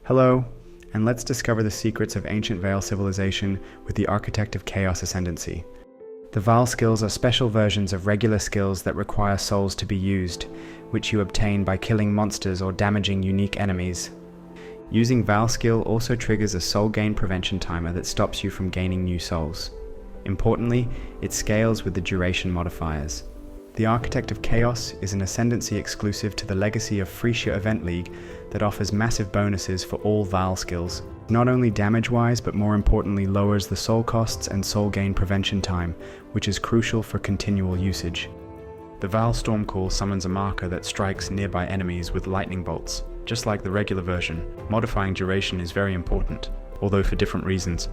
Hello, and let's discover the secrets of ancient VAAL civilization with the Architect of Chaos Ascendancy. The VAAL skills are special versions of regular skills that require souls to be used, which you obtain by killing monsters or damaging unique enemies. Using VAAL skill also triggers a soul gain prevention timer that stops you from gaining new souls. Importantly, it scales with the duration modifiers. The Architect of Chaos is an ascendancy exclusive to the Legacy of Frisia Event League that offers massive bonuses for all VAAL skills. Not only damage-wise, but more importantly lowers the soul costs and soul gain prevention time, which is crucial for continual usage. The VAAL Stormcall summons a marker that strikes nearby enemies with lightning bolts. Just like the regular version, modifying duration is very important, although for different reasons.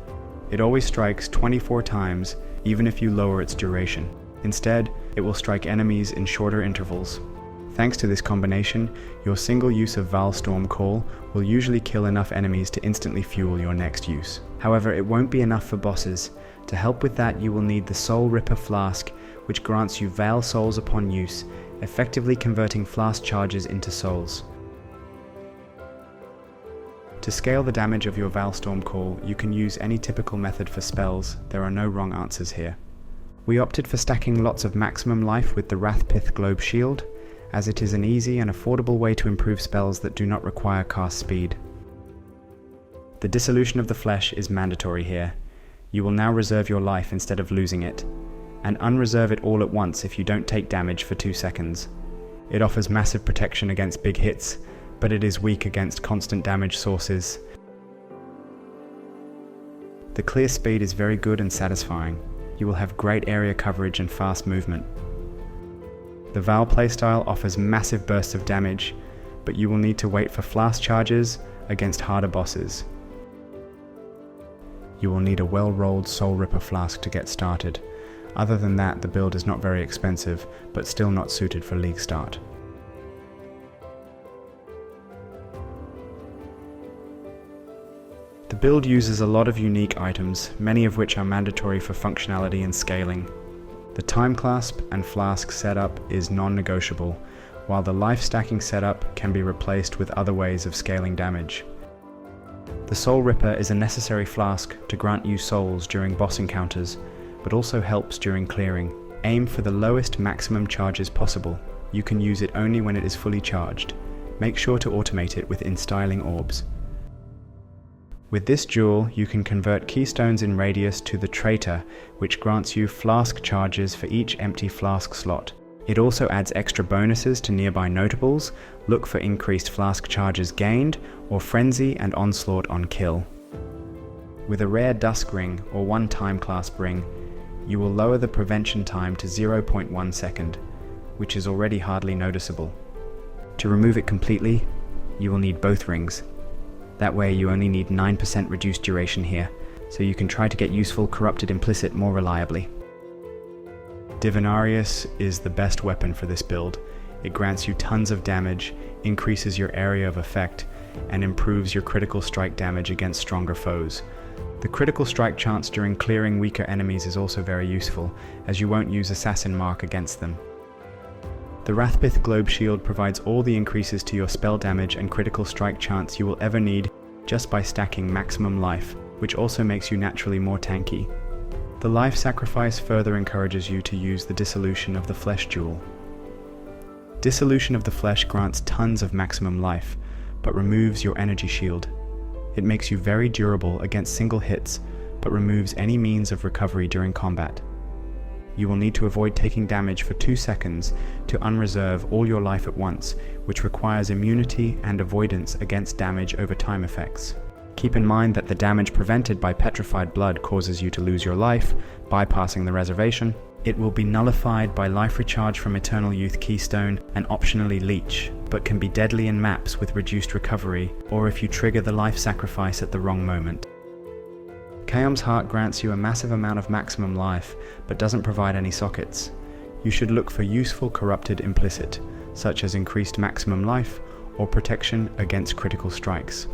It always strikes 24 times, even if you lower its duration. Instead, it will strike enemies in shorter intervals. Thanks to this combination, your single use of VAAL Stormcall will usually kill enough enemies to instantly fuel your next use. However, it won't be enough for bosses. To help with that, you will need the Soul Ripper Flask, which grants you VAAL souls upon use, effectively converting flask charges into souls. To scale the damage of your VAAL Stormcall, you can use any typical method for spells. There are no wrong answers here. We opted for stacking lots of maximum life with the Wrathpith Globe Shield, as it is an easy and affordable way to improve spells that do not require cast speed. The Dissolution of the Flesh is mandatory here. You will now reserve your life instead of losing it, and unreserve it all at once if you don't take damage for 2 seconds. It offers massive protection against big hits, but it is weak against constant damage sources. The clear speed is very good and satisfying. You will have great area coverage and fast movement. The VAAL playstyle offers massive bursts of damage, but you will need to wait for flask charges against harder bosses. You will need a well-rolled Soul Ripper Flask to get started. Other than that, the build is not very expensive, but still not suited for League start. The build uses a lot of unique items, many of which are mandatory for functionality and scaling. The Time Clasp and Flask setup is non-negotiable, while the life stacking setup can be replaced with other ways of scaling damage. The Soul Ripper is a necessary flask to grant you souls during boss encounters, but also helps during clearing. Aim for the lowest maximum charges possible. You can use it only when it is fully charged. Make sure to automate it with Instyling Orbs. With this jewel, you can convert keystones in radius to the Traitor, which grants you flask charges for each empty flask slot. It also adds extra bonuses to nearby notables. Look for increased flask charges gained, or Frenzy and Onslaught on kill. With a rare Dusk Ring or one Time Clasp ring, you will lower the prevention time to 0.1 second, which is already hardly noticeable. To remove it completely, you will need both rings. That way you only need 9% reduced duration here, so you can try to get useful Corrupted Implicit more reliably. Divinarius is the best weapon for this build. It grants you tons of damage, increases your area of effect, and improves your critical strike damage against stronger foes. The critical strike chance during clearing weaker enemies is also very useful, as you won't use Assassin Mark against them. The Wrathpith Globe Shield provides all the increases to your spell damage and critical strike chance you will ever need just by stacking maximum life, which also makes you naturally more tanky. The life sacrifice further encourages you to use the Dissolution of the Flesh jewel. Dissolution of the Flesh grants tons of maximum life, but removes your energy shield. It makes you very durable against single hits, but removes any means of recovery during combat. You will need to avoid taking damage for 2 seconds to unreserve all your life at once, which requires immunity and avoidance against damage over time effects. Keep in mind that the damage prevented by Petrified Blood causes you to lose your life, bypassing the reservation. It will be nullified by Life Recharge from Eternal Youth Keystone and optionally Leech, but can be deadly in maps with reduced recovery, or if you trigger the life sacrifice at the wrong moment. Chaom's Heart grants you a massive amount of maximum life, but doesn't provide any sockets. You should look for useful Corrupted Implicit, such as increased maximum life, or protection against critical strikes.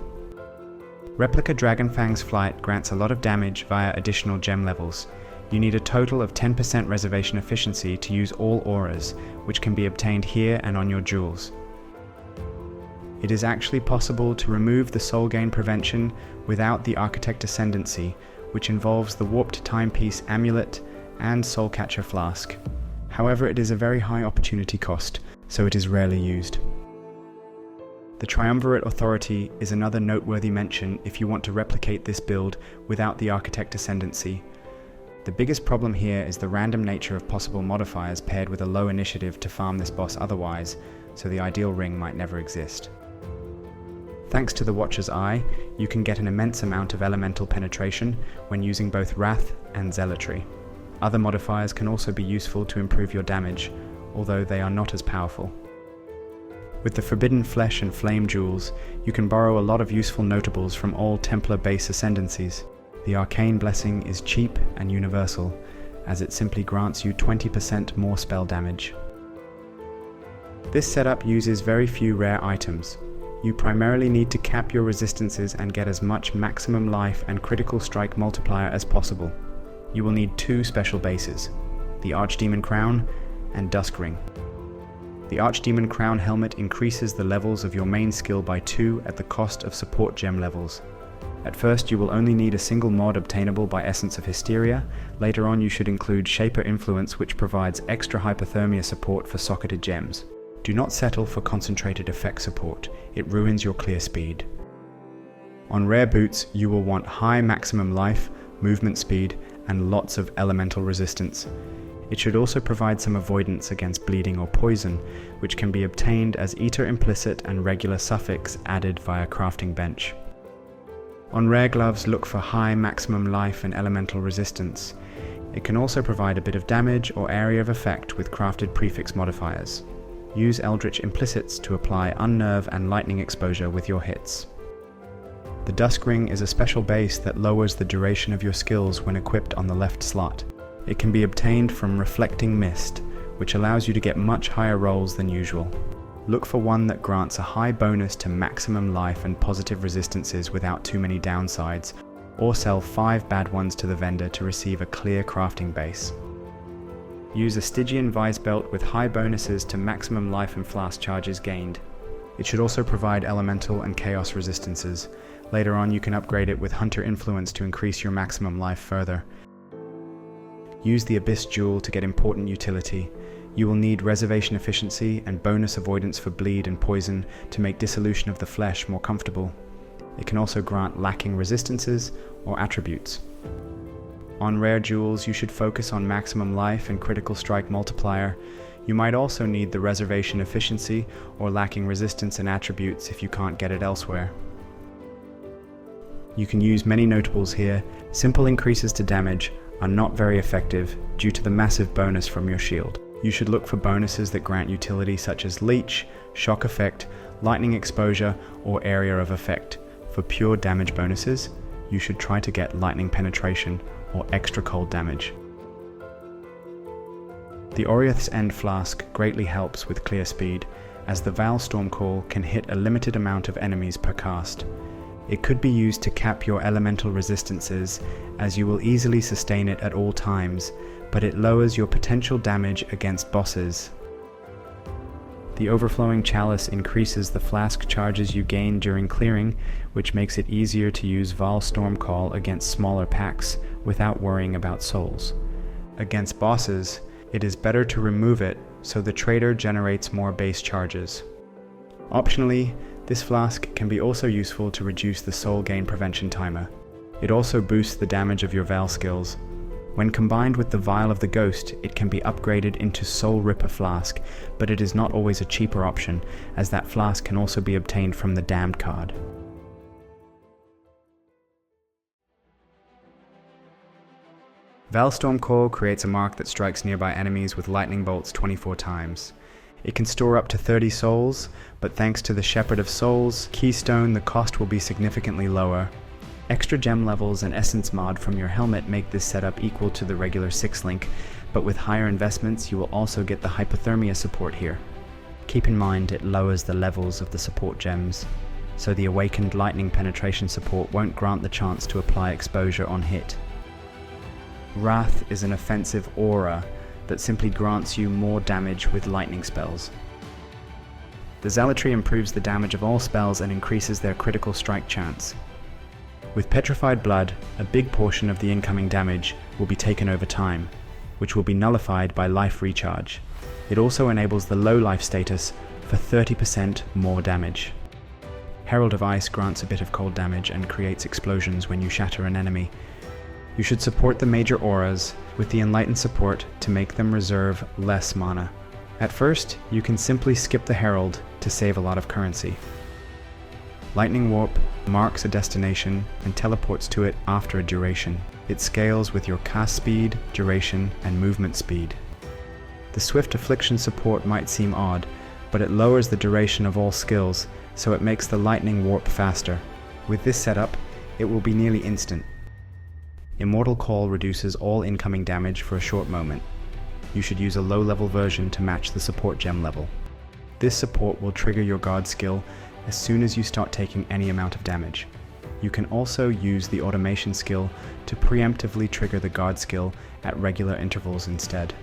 Replica Dragonfang's Flight grants a lot of damage via additional gem levels. You need a total of 10% reservation efficiency to use all auras, which can be obtained here and on your jewels. It is actually possible to remove the soul gain prevention without the Architect Ascendancy, which involves the Warped Timepiece Amulet and Soul Catcher Flask. However, it is a very high opportunity cost, so it is rarely used. The Triumvirate Authority is another noteworthy mention if you want to replicate this build without the Architect Ascendancy. The biggest problem here is the random nature of possible modifiers paired with a low initiative to farm this boss otherwise, so the ideal ring might never exist. Thanks to the Watcher's Eye, you can get an immense amount of elemental penetration when using both Wrath and Zealotry. Other modifiers can also be useful to improve your damage, although they are not as powerful. With the Forbidden Flesh and Flame Jewels, you can borrow a lot of useful notables from all Templar base ascendancies. The Arcane Blessing is cheap and universal, as it simply grants you 20% more spell damage. This setup uses very few rare items. You primarily need to cap your resistances and get as much maximum life and critical strike multiplier as possible. You will need two special bases, the Archdemon Crown and Dusk Ring. The Archdemon Crown helmet increases the levels of your main skill by 2 at the cost of support gem levels. At first you will only need a single mod obtainable by Essence of Hysteria. Later on you should include Shaper Influence, which provides extra hypothermia support for socketed gems. Do not settle for concentrated effect support, it ruins your clear speed. On rare boots you will want high maximum life, movement speed, and lots of elemental resistance. It should also provide some avoidance against bleeding or poison, which can be obtained as Eater Implicit and regular suffix added via Crafting Bench. On rare gloves, look for high maximum life and elemental resistance. It can also provide a bit of damage or area of effect with crafted prefix modifiers. Use Eldritch Implicits to apply Unnerve and Lightning exposure with your hits. The Dusk Ring is a special base that lowers the duration of your skills when equipped on the left slot. It can be obtained from Reflecting Mist, which allows you to get much higher rolls than usual. Look for one that grants a high bonus to maximum life and positive resistances without too many downsides, or sell 5 bad ones to the vendor to receive a clear crafting base. Use a Stygian Vise Belt with high bonuses to maximum life and flask charges gained. It should also provide elemental and chaos resistances. Later on you can upgrade it with Hunter Influence to increase your maximum life further. Use the Abyss Jewel to get important utility. You will need reservation efficiency and bonus avoidance for bleed and poison to make dissolution of the flesh more comfortable. It can also grant lacking resistances or attributes. On rare jewels, you should focus on maximum life and critical strike multiplier. You might also need the reservation efficiency or lacking resistance and attributes if you can't get it elsewhere. You can use many notables here. Simple increases to damage are not very effective due to the massive bonus from your shield. You should look for bonuses that grant utility such as Leech, Shock Effect, Lightning Exposure, or Area of Effect. For pure damage bonuses, you should try to get Lightning Penetration or extra cold damage. The Oriath's End Flask greatly helps with clear speed, as the VAAL Stormcall can hit a limited amount of enemies per cast. It could be used to cap your elemental resistances, as you will easily sustain it at all times, but it lowers your potential damage against bosses. The Overflowing Chalice increases the flask charges you gain during clearing, which makes it easier to use VAAL Stormcall against smaller packs without worrying about souls. Against bosses, it is better to remove it so the trader generates more base charges. Optionally, this flask can be also useful to reduce the soul gain prevention timer. It also boosts the damage of your VAAL skills. When combined with the Vial of the Ghost, it can be upgraded into Soul Ripper Flask, but it is not always a cheaper option, as that flask can also be obtained from the Damned card. VAAL Stormcall creates a mark that strikes nearby enemies with lightning bolts 24 times. It can store up to 30 souls, but thanks to the Shepherd of Souls keystone, the cost will be significantly lower. Extra gem levels and essence mod from your helmet make this setup equal to the regular 6-link, but with higher investments you will also get the hypothermia support here. Keep in mind it lowers the levels of the support gems, so the awakened lightning penetration support won't grant the chance to apply exposure on hit. Wrath is an offensive aura that simply grants you more damage with lightning spells. The Zealotry improves the damage of all spells and increases their critical strike chance. With Petrified Blood, a big portion of the incoming damage will be taken over time, which will be nullified by life recharge. It also enables the low life status for 30% more damage. Herald of Ice grants a bit of cold damage and creates explosions when you shatter an enemy. You should support the major auras with the Enlightened support to make them reserve less mana. At first, you can simply skip the Herald to save a lot of currency. Lightning Warp marks a destination and teleports to it after a duration. It scales with your cast speed, duration, and movement speed. The Swift Affliction support might seem odd, but it lowers the duration of all skills, so it makes the Lightning Warp faster. With this setup, it will be nearly instant. Immortal Call reduces all incoming damage for a short moment. You should use a low-level version to match the support gem level. This support will trigger your guard skill as soon as you start taking any amount of damage. You can also use the automation skill to preemptively trigger the guard skill at regular intervals instead.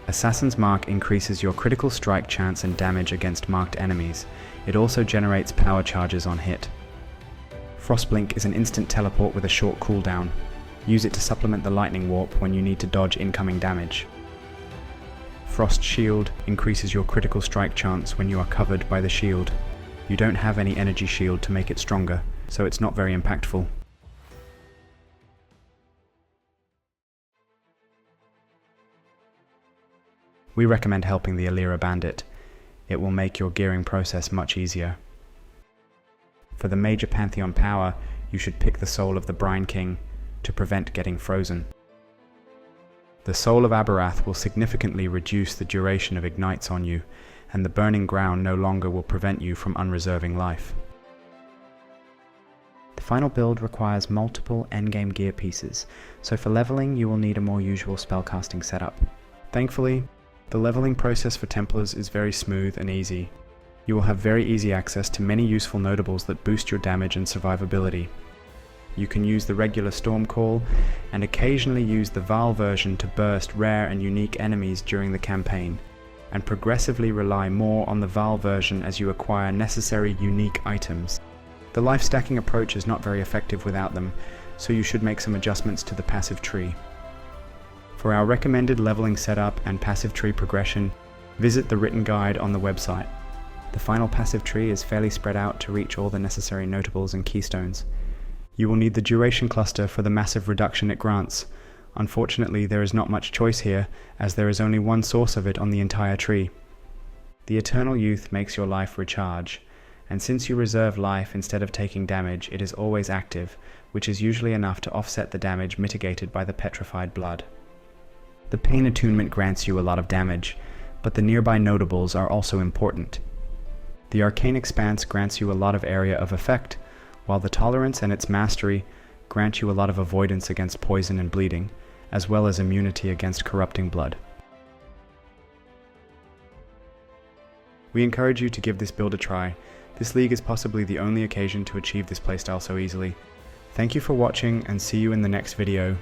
Assassin's Mark increases your critical strike chance and damage against marked enemies. It also generates power charges on hit. Frostblink is an instant teleport with a short cooldown. Use it to supplement the Lightning Warp when you need to dodge incoming damage. Frost Shield increases your critical strike chance when you are covered by the shield. You don't have any energy shield to make it stronger, so it's not very impactful. We recommend helping the Alira Bandit. It will make your gearing process much easier. For the major Pantheon power, you should pick the Soul of the Brine King to prevent getting frozen. The Soul of Aberath will significantly reduce the duration of ignites on you, and the Burning Ground no longer will prevent you from unreserving life. The final build requires multiple endgame gear pieces, so for leveling you will need a more usual spellcasting setup. Thankfully, the leveling process for Templars is very smooth and easy. You will have very easy access to many useful notables that boost your damage and survivability. You can use the regular Storm Call, and occasionally use the VAAL version to burst rare and unique enemies during the campaign, and progressively rely more on the VAAL version as you acquire necessary unique items. The life stacking approach is not very effective without them, so you should make some adjustments to the passive tree. For our recommended leveling setup and passive tree progression, visit the written guide on the website. The final passive tree is fairly spread out to reach all the necessary notables and keystones. You will need the duration cluster for the massive reduction it grants. Unfortunately, there is not much choice here, as there is only one source of it on the entire tree. The Eternal Youth makes your life recharge, and since you reserve life instead of taking damage, it is always active, which is usually enough to offset the damage mitigated by the Petrified Blood. The Pain Attunement grants you a lot of damage, but the nearby notables are also important. The Arcane Expanse grants you a lot of area of effect, while the Tolerance and its Mastery grant you a lot of avoidance against poison and bleeding, as well as immunity against corrupting blood. We encourage you to give this build a try. This league is possibly the only occasion to achieve this playstyle so easily. Thank you for watching, and see you in the next video.